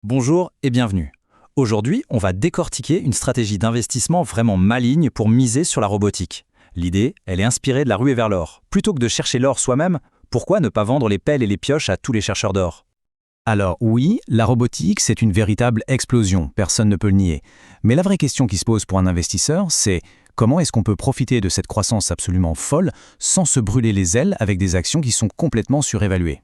Bonjour et bienvenue. Aujourd'hui, on va décortiquer une stratégie d'investissement vraiment maligne pour miser sur la robotique. L'idée, elle est inspirée de la ruée vers l'or. Plutôt que de chercher l'or soi-même, pourquoi ne pas vendre les pelles et les pioches à tous les chercheurs d'or? Alors oui, la robotique, c'est une véritable explosion, personne ne peut le nier. Mais la vraie question qui se pose pour un investisseur, c'est comment est-ce qu'on peut profiter de cette croissance absolument folle sans se brûler les ailes avec des actions qui sont complètement surévaluées?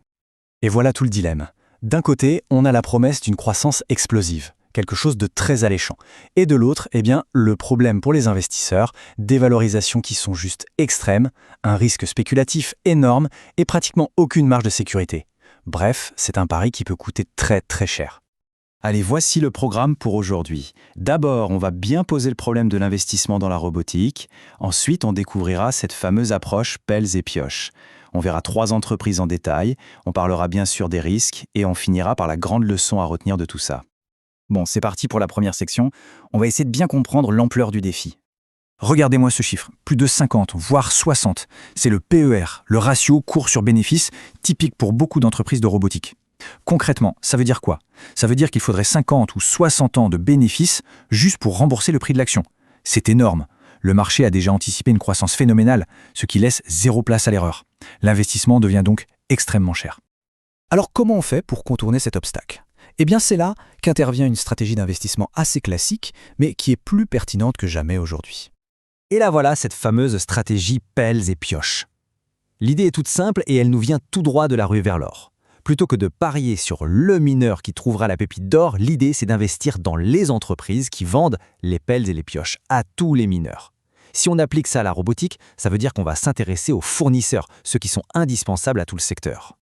Et voilà tout le dilemme. D'un côté, on a la promesse d'une croissance explosive, quelque chose de très alléchant. Et de l'autre, le problème pour les investisseurs, des valorisations qui sont juste extrêmes, un risque spéculatif énorme et pratiquement aucune marge de sécurité. Bref, c'est un pari qui peut coûter très très cher. Allez, voici le programme pour aujourd'hui. D'abord, on va bien poser le problème de l'investissement dans la robotique. Ensuite, on découvrira cette fameuse approche pelles et pioches. On verra 3 entreprises en détail, on parlera bien sûr des risques et on finira par la grande leçon à retenir de tout ça. Bon, c'est parti pour la première section. On va essayer de bien comprendre l'ampleur du défi. Regardez-moi ce chiffre, plus de 50, voire 60. C'est le PER, le ratio cours sur bénéfice, typique pour beaucoup d'entreprises de robotique. Concrètement, ça veut dire quoi? Ça veut dire qu'il faudrait 50 ou 60 ans de bénéfices juste pour rembourser le prix de l'action. C'est énorme. Le marché a déjà anticipé une croissance phénoménale, ce qui laisse zéro place à l'erreur. L'investissement devient donc extrêmement cher. Alors comment on fait pour contourner cet obstacle? Eh bien c'est là qu'intervient une stratégie d'investissement assez classique, mais qui est plus pertinente que jamais aujourd'hui. Et là voilà cette fameuse stratégie pelles et pioches. L'idée est toute simple et elle nous vient tout droit de la ruée vers l'or. Plutôt que de parier sur le mineur qui trouvera la pépite d'or, l'idée c'est d'investir dans les entreprises qui vendent les pelles et les pioches à tous les mineurs. Si on applique ça à la robotique, ça veut dire qu'on va s'intéresser aux fournisseurs, ceux qui sont indispensables à tout le secteur.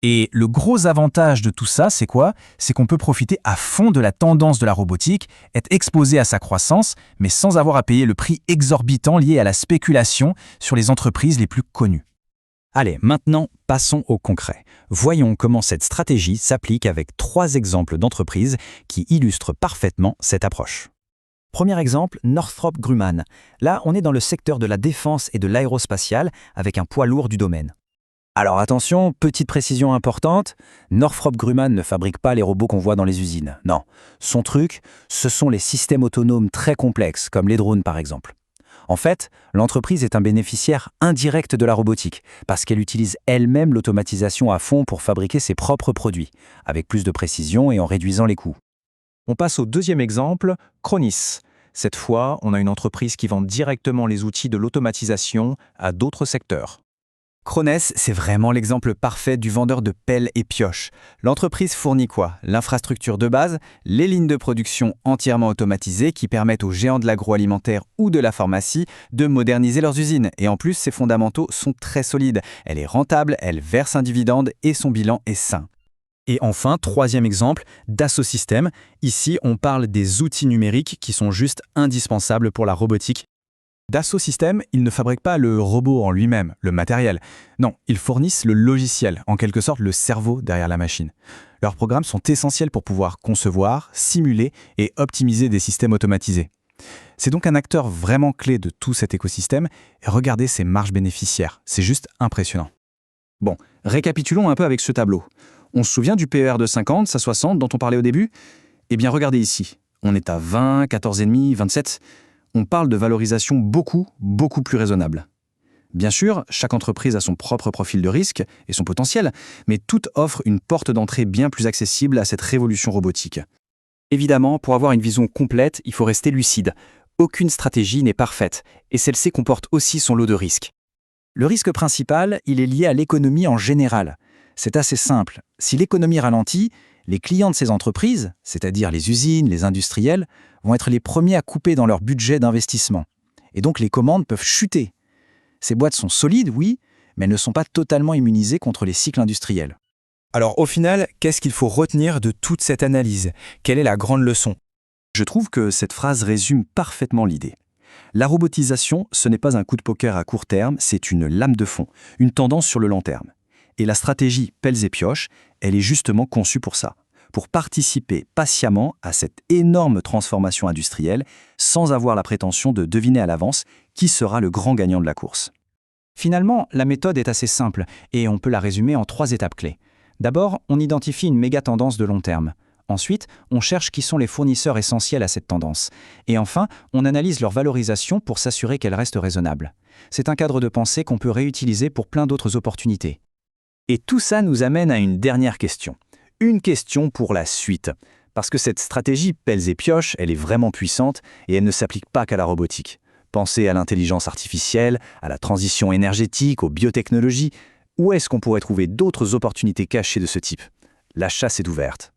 Et le gros avantage de tout ça, c'est quoi? C'est qu'on peut profiter à fond de la tendance de la robotique, être exposé à sa croissance, mais sans avoir à payer le prix exorbitant lié à la spéculation sur les entreprises les plus connues. Allez, maintenant, passons au concret. Voyons comment cette stratégie s'applique avec 3 exemples d'entreprises qui illustrent parfaitement cette approche. Premier exemple, Northrop Grumman. Là, on est dans le secteur de la défense et de l'aérospatiale avec un poids lourd du domaine. Alors attention, petite précision importante, Northrop Grumman ne fabrique pas les robots qu'on voit dans les usines. Non, son truc, ce sont les systèmes autonomes très complexes, comme les drones par exemple. En fait, l'entreprise est un bénéficiaire indirect de la robotique, parce qu'elle utilise elle-même l'automatisation à fond pour fabriquer ses propres produits, avec plus de précision et en réduisant les coûts. On passe au deuxième exemple, Kronis. Cette fois, on a une entreprise qui vend directement les outils de l'automatisation à d'autres secteurs. Krones, c'est vraiment l'exemple parfait du vendeur de pelles et pioches. L'entreprise fournit quoi? L'infrastructure de base, les lignes de production entièrement automatisées qui permettent aux géants de l'agroalimentaire ou de la pharmacie de moderniser leurs usines. Et en plus, ses fondamentaux sont très solides. Elle est rentable, elle verse un dividende et son bilan est sain. Et enfin, troisième exemple, Dassault Systèmes. Ici, on parle des outils numériques qui sont juste indispensables pour la robotique. Dassault Systèmes, ils ne fabriquent pas le robot en lui-même, le matériel. Non, ils fournissent le logiciel, en quelque sorte le cerveau derrière la machine. Leurs programmes sont essentiels pour pouvoir concevoir, simuler et optimiser des systèmes automatisés. C'est donc un acteur vraiment clé de tout cet écosystème et regardez ses marges bénéficiaires, c'est juste impressionnant. Bon, récapitulons un peu avec ce tableau. On se souvient du PER de 50 à 60 dont on parlait au début? Eh bien regardez ici, on est à 20, 14,5, 27. On parle de valorisation beaucoup plus raisonnable. Bien sûr, chaque entreprise a son propre profil de risque et son potentiel, mais toutes offrent une porte d'entrée bien plus accessible à cette révolution robotique. Évidemment, pour avoir une vision complète, il faut rester lucide. Aucune stratégie n'est parfaite, et celle-ci comporte aussi son lot de risques. Le risque principal, il est lié à l'économie en général. C'est assez simple. Si l'économie ralentit, les clients de ces entreprises, c'est-à-dire les usines, les industriels, vont être les premiers à couper dans leur budget d'investissement. Et donc les commandes peuvent chuter. Ces boîtes sont solides, oui, mais elles ne sont pas totalement immunisées contre les cycles industriels. Alors au final, qu'est-ce qu'il faut retenir de toute cette analyse? Quelle est la grande leçon? Je trouve que cette phrase résume parfaitement l'idée. La robotisation, ce n'est pas un coup de poker à court terme, c'est une lame de fond, une tendance sur le long terme. Et la stratégie pelles et pioches, elle est justement conçue pour ça, pour participer patiemment à cette énorme transformation industrielle sans avoir la prétention de deviner à l'avance qui sera le grand gagnant de la course. Finalement, la méthode est assez simple et on peut la résumer en 3 étapes clés. D'abord, on identifie une méga tendance de long terme. Ensuite, on cherche qui sont les fournisseurs essentiels à cette tendance. Et enfin, on analyse leur valorisation pour s'assurer qu'elle reste raisonnable. C'est un cadre de pensée qu'on peut réutiliser pour plein d'autres opportunités. Et tout ça nous amène à une dernière question. Une question pour la suite. Parce que cette stratégie pelles et pioches, elle est vraiment puissante et elle ne s'applique pas qu'à la robotique. Pensez à l'intelligence artificielle, à la transition énergétique, aux biotechnologies. Où est-ce qu'on pourrait trouver d'autres opportunités cachées de ce type? La chasse est ouverte.